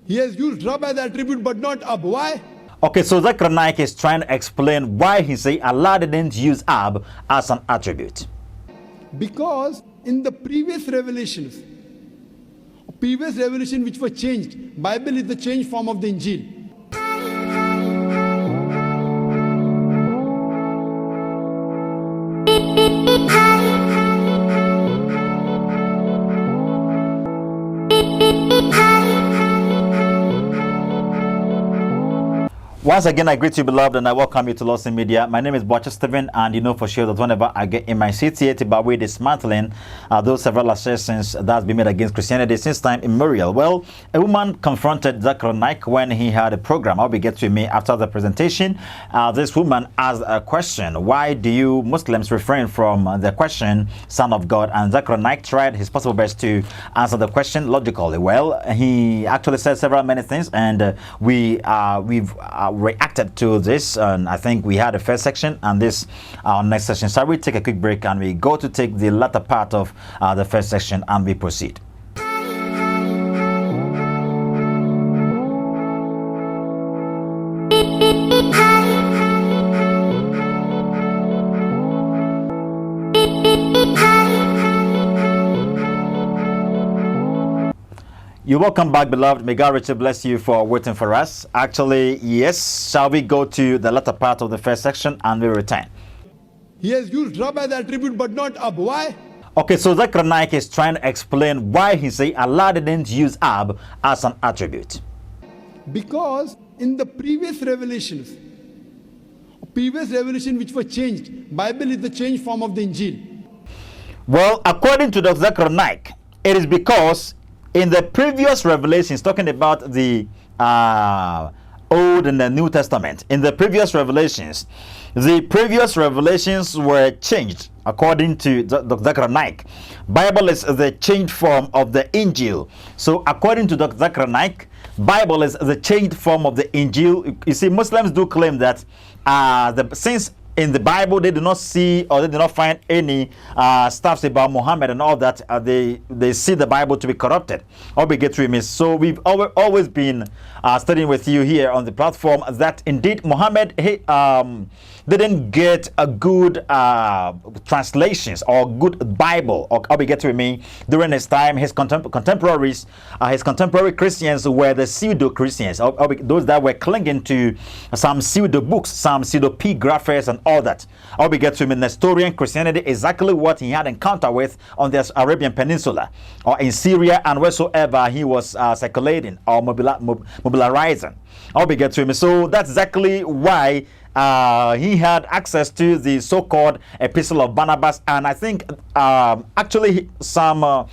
He has used Rab as attribute but not Ab. Why? Okay, so Zakir Naik is trying to explain why he say Allah didn't use Ab as an attribute. Because in the previous revelation which were changed, Bible is the changed form of the Injil. Once again, I greet you, beloved, and I welcome you to Lost in Media. My name is Butcher Stephen, and you know for sure that whenever I get in my seat here to way dismantling those several assertions that's been made against Christianity since time immemorial. Well, a woman confronted Zakir Naik when he had a program. I'll be get to me after the presentation. This woman asked a question: why do you Muslims refrain from the question, Son of God? And Zakir Naik tried his possible best to answer the question logically. Well, he actually said many things, and we've reacted to this, and I think we had the first section and this next session. So we take a quick break and we go to take the latter part of the first section and we proceed. You're welcome back, beloved. May God richly bless you for waiting for us. Actually, yes, shall we go to the latter part of the first section and we return? He has used Rab as attribute but not Ab. Why? Okay, so Zakir Naik is trying to explain why he say Allah didn't use Ab as an attribute. Because in the previous revelation which were changed, Bible is the changed form of the Injil. Well, according to Dr. Zakir Naik, it is because in the previous revelations, talking about the Old and the New Testament, in the previous revelations were changed. According to Dr. Zakir Naik, Bible is the changed form of the Injil. So according to Dr. Zakir Naik, Bible is the changed form of the Injil. You see, Muslims do claim that since in the Bible they do not see or they do not find any stuffs about Muhammad and all that, they see the Bible to be corrupted or be get to me. So we've always been studying with you here on the platform that indeed Muhammad didn't get a good translations or good Bible or be get to me during his time. His contemporary Christians were the pseudo Christians, those that were clinging to some pseudo books, some pseudo epigraphers and all that. Or we get to him, Nestorian Christianity, exactly what he had encounter with on the Arabian Peninsula or in Syria and wheresoever he was circulating or mobilizing. Or we get to him. So that's exactly why he had access to the so-called Epistle of Barnabas, and I think actually some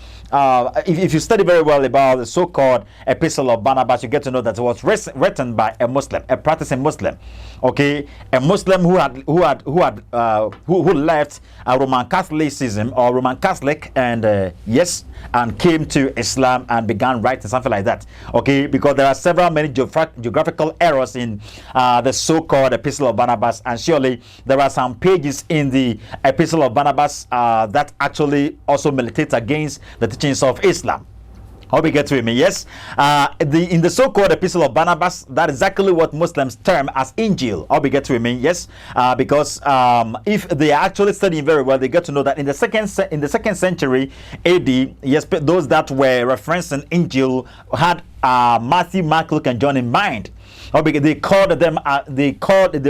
if you study very well about the so-called Epistle of Barnabas, you get to know that it was written by a Muslim, a practicing Muslim, okay, a Muslim who left Roman Catholicism or Roman Catholic and and came to Islam and began writing something like that, okay, because there are many geographical errors in the so-called Epistle of Barnabas, and surely there are some pages in the Epistle of Barnabas that actually also militate against the teachings of Islam. How we get to me? Yes, in the so-called Epistle of Barnabas, that is exactly what Muslims term as Injil. How we get to me? Yes, because if they are actually studying very well, they get to know that in the second century AD, yes, those that were referencing Injil had Matthew, Mark, Luke, and John in mind. They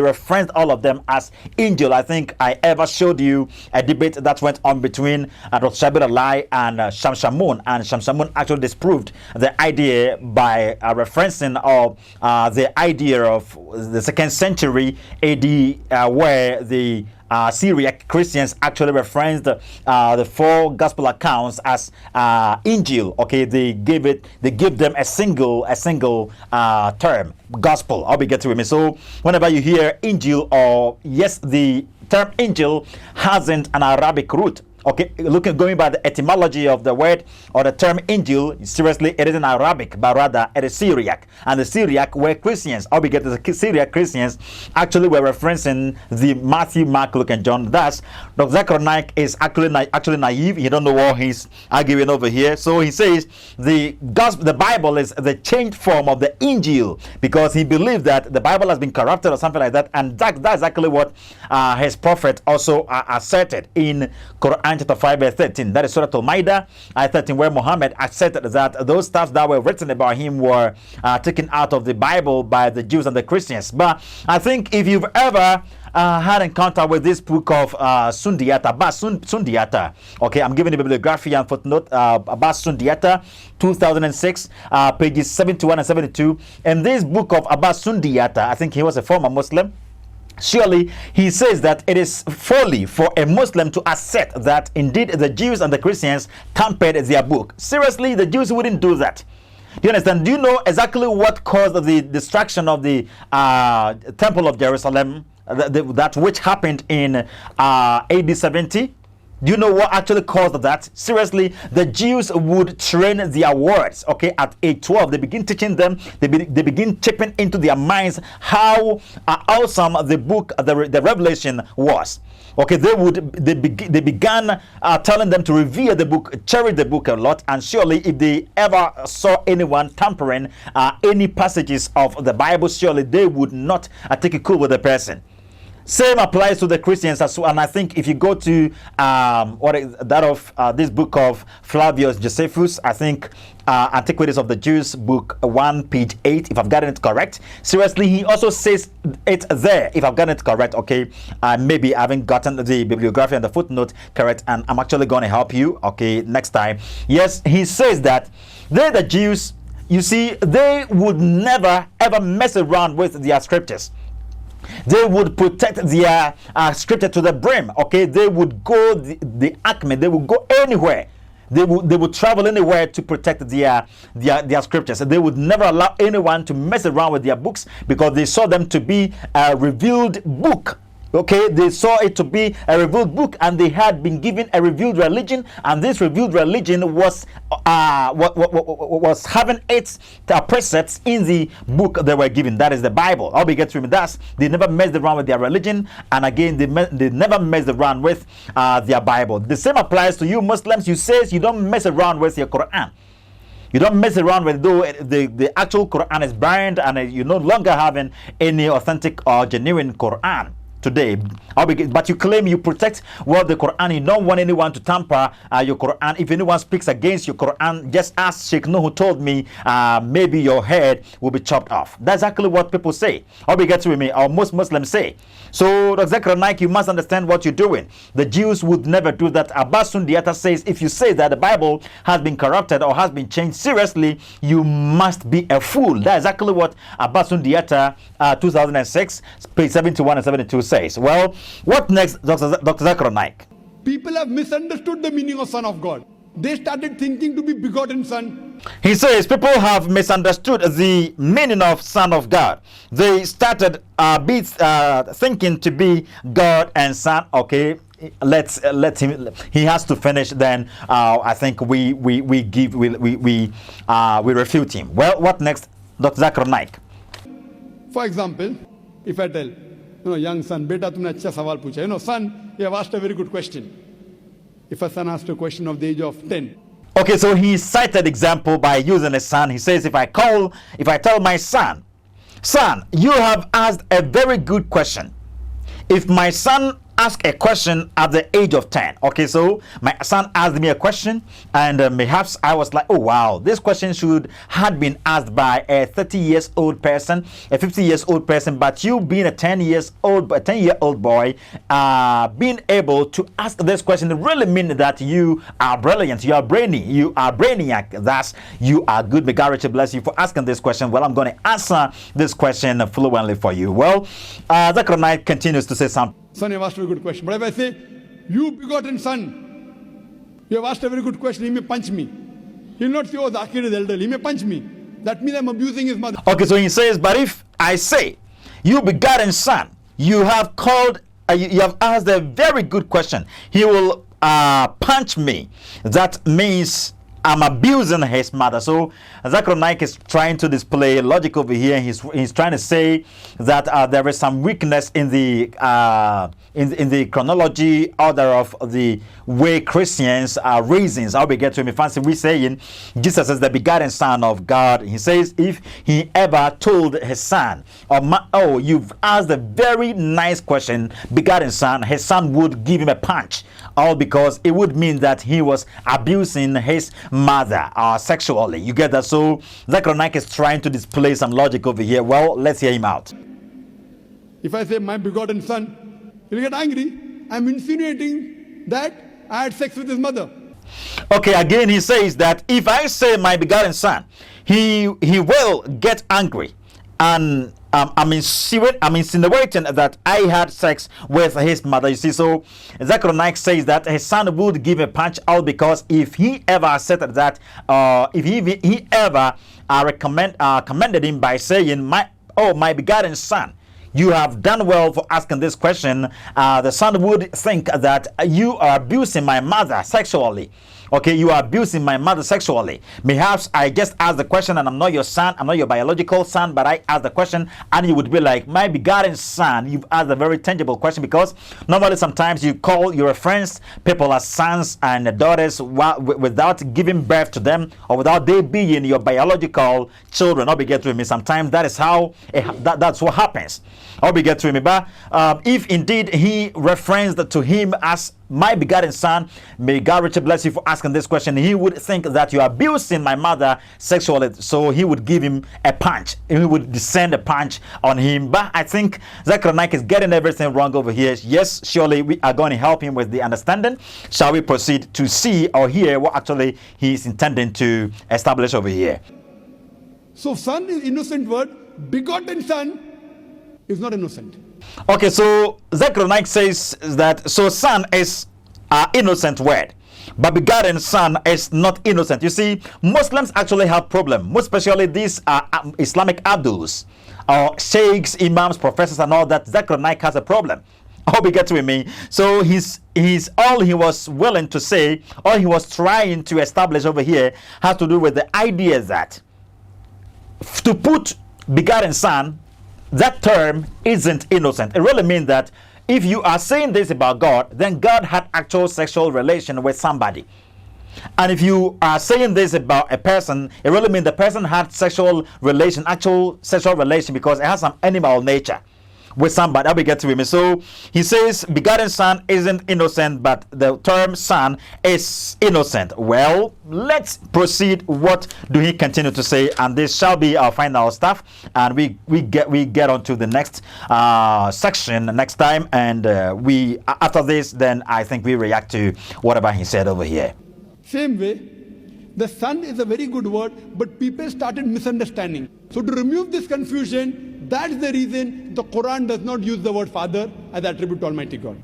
referenced all of them as angel. I think I ever showed you a debate that went on between Dr. Zakir and Shamshamun, and Shamshamun actually disproved the idea by referencing the idea of the second century AD, where the Syriac Christians actually referenced the four gospel accounts as Injil. Okay, they give them a single term, gospel. I'll be getting with me. So whenever you hear Injil, or yes, the term Injil hasn't an Arabic root. Okay, going by the etymology of the word or the term Injil, seriously, it isn't Arabic, but rather it is Syriac. And the Syriac were Christians. How we get the Syriac Christians actually were referencing the Matthew, Mark, Luke, and John. Thus, Dr. Zakir Naik is actually naive. He don't know what he's arguing over here. So he says the Bible is the changed form of the Injil because he believes that the Bible has been corrupted or something like that. And that's exactly what his prophet also asserted in Quran chapter 5 verse 13. That is Surah Al-Ma'idah ayah 13, where Muhammad asserted that those stuff that were written about him were taken out of the Bible by the Jews and the Christians. But I think if you've ever had encounter with this book of Sundiata, Abbas Sundiata. Okay, I'm giving the bibliography and footnote. Abbas Sundiata, 2006, pages 71 and 72. In this book of Abbas Sundiata, I think he was a former Muslim. Surely he says that it is folly for a Muslim to assert that indeed the Jews and the Christians tampered their book. Seriously, the Jews wouldn't do that. Do you understand? Do you know exactly what caused the destruction of the Temple of Jerusalem, that which happened in AD 70? Do you know what actually caused that? Seriously, the Jews would train their words. Okay, at age 12, they begin teaching them. They begin chipping into their minds how awesome the book, the Revelation was. Okay, they began telling them to revere the book, cherish the book a lot, and surely if they ever saw anyone tampering any passages of the Bible, surely they would not take it cool with the person. Same applies to the Christians as well. And I think if you go to this book of Flavius Josephus, I think Antiquities of the Jews, book 1, page 8, if I've gotten it correct. Seriously, he also says it there, if I've gotten it correct. Okay, maybe I haven't gotten the bibliography and the footnote correct, and I'm actually going to help you, okay, next time. Yes, he says that the Jews, you see, they would never ever mess around with their scriptures. They would protect their scripture to the brim. Okay, they would go the acme. They would go anywhere. They would travel anywhere to protect their scriptures. They would never allow anyone to mess around with their books because they saw them to be a revealed book. Okay, they saw it to be a revealed book, and they had been given a revealed religion, and this revealed religion was having its precepts in the book they were given. That is the Bible. How we get to that? They never messed around with their religion, and again, they never messed around with their Bible. The same applies to you Muslims. You say you don't mess around with your Quran. You don't mess around with the actual Quran is burned, and you're no longer having any authentic or genuine Quran today, but you claim you protect the Quran. You don't want anyone to tamper your Quran. If anyone speaks against your Quran, just ask Sheikh Nuhu told me maybe your head will be chopped off. That's exactly what people say. Or we get to me, or most Muslims say. So Dr. Zakir Naik, you must understand what you're doing. The Jews would never do that. Abbas Sundiata says if you say that the Bible has been corrupted or has been changed, seriously, you must be a fool. That's exactly what Abbas Sundiata 2006, page 71 and 72 says. Well, what next, Dr. Zakir Naik? People have misunderstood the meaning of Son of God. They started thinking to be begotten Son. He says people have misunderstood the meaning of Son of God. They started thinking to be God and Son. Okay, let him. He has to finish. Then I think we refute him. Well, what next, Dr. Zakir Naik? For example, if I tell, young son, beta tumne acha sawal pucha. Son, you have asked a very good question. If a son asked a question of the age of 10. Okay, so he cited example by using a son. He says, if I tell my son, you have asked a very good question. If my son asked a question at the age of 10, okay, so my son asked me a question, and perhaps I was like, oh wow, this question had been asked by a 30-year-old person, a 50-year-old person, but you being a 10-year-old boy, being able to ask this question really means that you are brilliant, you are brainy, you are brainiac. Thus, you are good. May God richly bless you for asking this question. Well, I'm going to answer this question fluently for you. Well, Zakir Naik continues to say something. Son, you have asked a very good question. But if I say, you begotten son, you have asked a very good question, he may punch me. He will not say, oh, Zakir is elderly. He may punch me. That means I'm abusing his mother. Okay, so he says, but if I say, you begotten son, you have called, you have asked a very good question. He will punch me, that means I'm abusing his mother. So Zakir Naik is trying to display logic over here. He's trying to say that there is some weakness in the chronology order of the way Christians are reasons. How we get to him? Fancy we saying Jesus is the begotten Son of God. He says if he ever told his son, oh, you've asked a very nice question, begotten son, his son would give him a punch. All because it would mean that he was abusing his mother sexually. You get that? So Zakir Naik is trying to display some logic over here. Well, let's hear him out. If I say my begotten son, he'll get angry. I'm insinuating that I had sex with his mother. Okay, again he says that if I say my begotten son, he will get angry. And I'm insinuating that I had sex with his mother. You see, so Zakir Naik says that his son would give a punch out because if he ever said that, if he ever commended him by saying, my begotten son, you have done well for asking this question, the son would think that you are abusing my mother sexually. Okay, you are abusing my mother sexually. Perhaps I just asked the question and I'm not your son, I'm not your biological son, but I asked the question and you would be like, my begotten son. You've asked a very tangible question because normally sometimes you call your friends, people as sons and daughters without giving birth to them or without they being your biological children. I'll be get to me. Sometimes that is how that's what happens. I'll be get to me. But if indeed he referenced to him as my begotten son, may God richly bless you for asking this question. He would think that you are abusing my mother sexually, so he would give him a punch. He would descend a punch on him. But I think Zakir Naik is getting everything wrong over here. Yes, surely we are going to help him with the understanding. Shall we proceed to see or hear what actually he is intending to establish over here? So son is innocent word, begotten son is not innocent. Okay, so Zakir Naik says that so son is an innocent word, but begotten son is not innocent. You see, Muslims actually have problem, most especially these Islamic abduls, or sheikhs, imams, professors, and all that. Zakir Naik has a problem. I hope you get to me. So he's all he was willing to say, all he was trying to establish over here has to do with the idea that to put begotten son, that term isn't innocent. It really means that if you are saying this about God, then God had actual sexual relation with somebody. And if you are saying this about a person, it really means the person had sexual relation, actual sexual relation, because it has some animal nature with somebody. I'll be getting with me. So he says begotten son isn't innocent, but the term son is innocent. Well, let's proceed. What do he continue to say? And this shall be our final stuff, and we get on to the next section next time, and we after this, then I think we react to whatever he said over here. Same way, the son is a very good word, but people started misunderstanding. So to remove this confusion, that's the reason the Quran does not use the word father as attribute to Almighty God.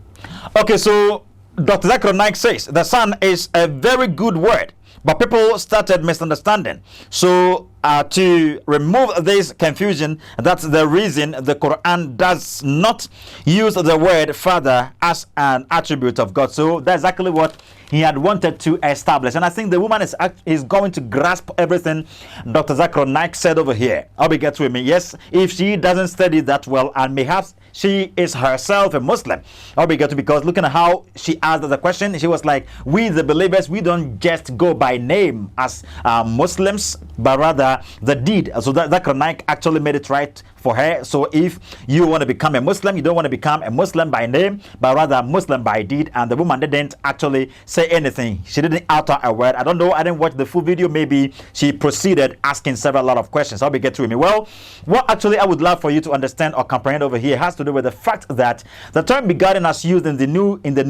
Okay, so Dr. Zakir Naik says the son is a very good word, but people started misunderstanding. So to remove this confusion, that's the reason the Quran does not use the word father as an attribute of God. So that's exactly what he had wanted to establish. And I think the woman is going to grasp everything Dr. Zakir Naik said over here. I'll be get with me. Yes, if she doesn't study that well, and perhaps she is herself a Muslim, I'll be get to, because looking at how she asked the question, she was like, we the believers, we don't just go by name as Muslims, but rather the deed. So that Zakir Naik actually made it right for her. So if you want to become a Muslim, you don't want to become a Muslim by name, but rather a Muslim by deed. And the woman didn't actually say anything. She didn't utter a word. I don't know. I didn't watch the full video. Maybe she proceeded asking several lot of questions. I'll be get to me. Well, what actually I would love for you to understand or comprehend over here has to do with the fact that the term begotten as used in the new in the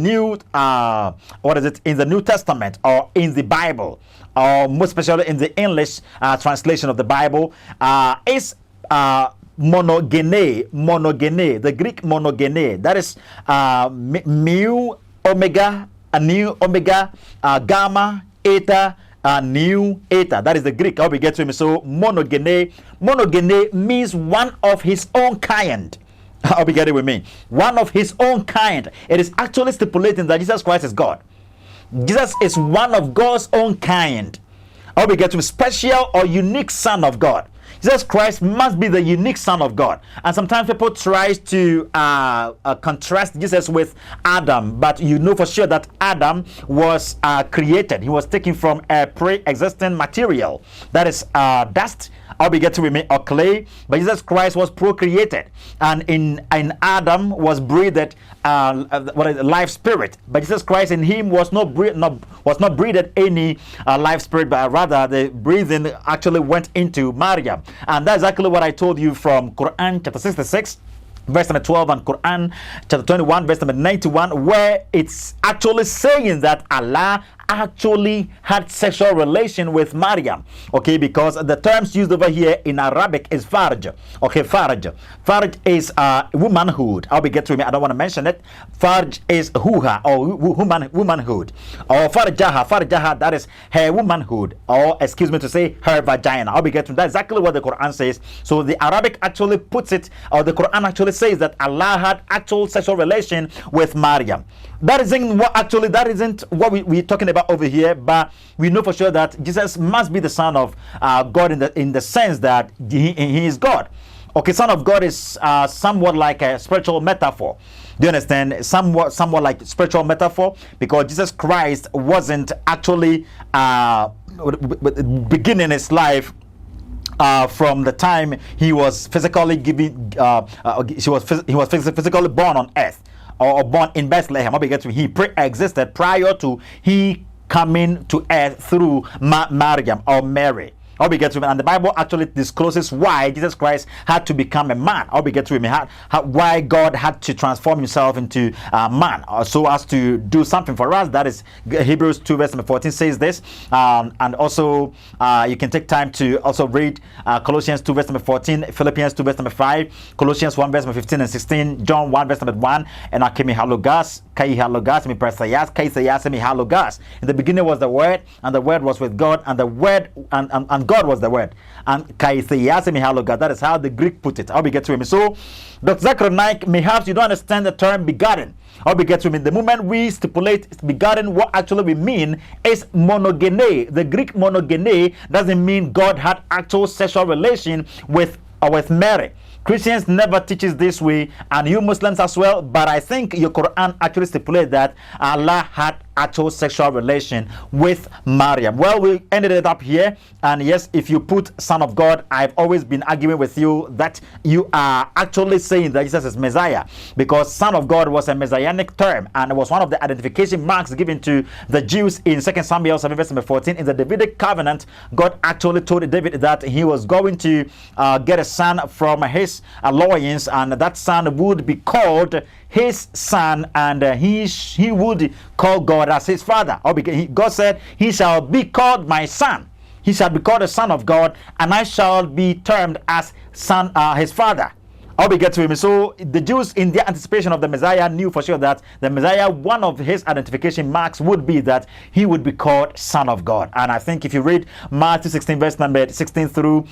New Testament or in the Bible, or most especially in the English translation of the Bible, is monogene, the Greek monogene. That is mu, omega, nu, omega, gamma, eta, nu, eta. That is the Greek. I'll be getting to me. So monogene means one of his own kind. I'll be getting with me. One of his own kind. It is actually stipulating that Jesus Christ is God. Jesus is one of God's own kind. Or we get to special or unique Son of God. Jesus Christ must be the unique Son of God. And sometimes people try to contrast Jesus with Adam, but you know for sure that Adam was created. He was taken from a pre-existing material, that is dust, or we get to remain or clay. But Jesus Christ was procreated, and in Adam was breathed life spirit. But Jesus Christ, in him was not breathed any life spirit, but rather the breathing actually went into Maryam. And that's exactly what I told you from Quran chapter 66 verse number 12 and Quran chapter 21 verse number 91, where it's actually saying that Allah actually had sexual relation with Maryam. Okay, because the terms used over here in Arabic is farj. Okay, farj. Farj is womanhood. I'll be get to it. I don't want to mention it. Farj is huha, or womanhood. Or farjaha, that is her womanhood. Or excuse me to say her vagina. I'll be getting that. Exactly what the Quran says. So the Arabic actually puts it, or the Quran actually says that Allah had actual sexual relation with Maryam. That isn't what we're talking about over here, but we know for sure that Jesus must be the Son of God in the sense that he is God. Okay, Son of God is somewhat like a spiritual metaphor. Do you understand? Somewhat like spiritual metaphor, because Jesus Christ wasn't actually beginning his life from the time he was physically physically born on earth, or born in Bethlehem. He pre-existed prior to he coming to earth through Maryam or Mary. And the Bible actually discloses why Jesus Christ had to become a man. Why God had to transform himself into a man, so as to do something for us. That is Hebrews 2 verse number 14 says this. And also you can take time to also read Colossians 2 verse number 14, Philippians 2 verse number 5, Colossians 1 verse number 15 and 16, John 1 verse number 1, and Akemi Halogas, Kai Halogas, Mi Persayas, Kai Sayas, Mi Halogas. In the beginning was the Word, and the Word was with God, and the Word and God was the Word. And that is how the Greek put it. I'll be get to him. So, Dr. Zakir Naik, perhaps you don't understand the term begotten. I'll be get to him. The moment we stipulate begotten, what actually we mean is monogene. The Greek monogene doesn't mean God had actual sexual relation with Mary. Christians never teaches this way, and you Muslims as well, but I think your Quran actually stipulates that Allah had actual sexual relation with Maryam. Well, we ended it up here, and yes, if you put Son of God, I've always been arguing with you that you are actually saying that Jesus is Messiah, because Son of God was a messianic term, and it was one of the identification marks given to the Jews in 2 Samuel 7 verse 14. In the Davidic covenant, God actually told David that he was going to get a son from his loins, and that son would be called his son, and he would call God as his father. God said, he shall be called my son. He shall be called the Son of God, and I shall be termed as son, his father. I'll be get to him. So the Jews, in their anticipation of the Messiah, knew for sure that the Messiah, one of his identification marks would be that he would be called Son of God. And I think if you read Matthew 16 verse number 16 through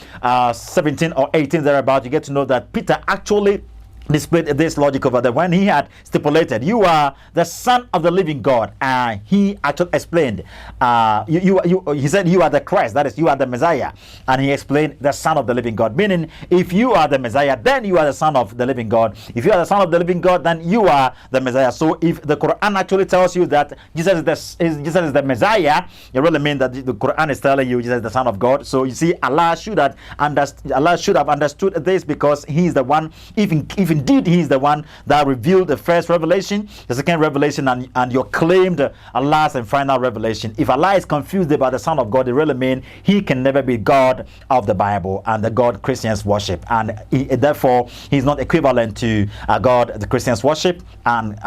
17 or 18 thereabout, you get to know that Peter actually displayed this logic over there when he had stipulated, you are the Son of the living God. He actually explained, he said, you are the Christ, that is, you are the Messiah. And he explained the Son of the living God, meaning if you are the Messiah, then you are the Son of the living God. If you are the Son of the living God, then you are the Messiah. So if the Quran actually tells you that Jesus is the Messiah, it really means that the Quran is telling you Jesus is the Son of God. So you see, Allah should have understood this, because he is the one, if indeed he is the one that revealed the first revelation, the second revelation, and your claimed last and final revelation. If Allah is confused about the Son of God, it really means he can never be God of the Bible and the God Christians worship, and therefore he's not equivalent to God the Christians worship. And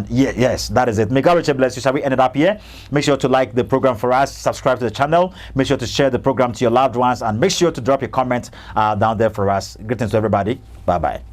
yes, that is it. May God richly bless you. Shall we end it up here? Make sure to like the program for us, subscribe to the channel, make sure to share the program to your loved ones, and make sure to drop your comment down there for us. Greetings to everybody. Bye bye.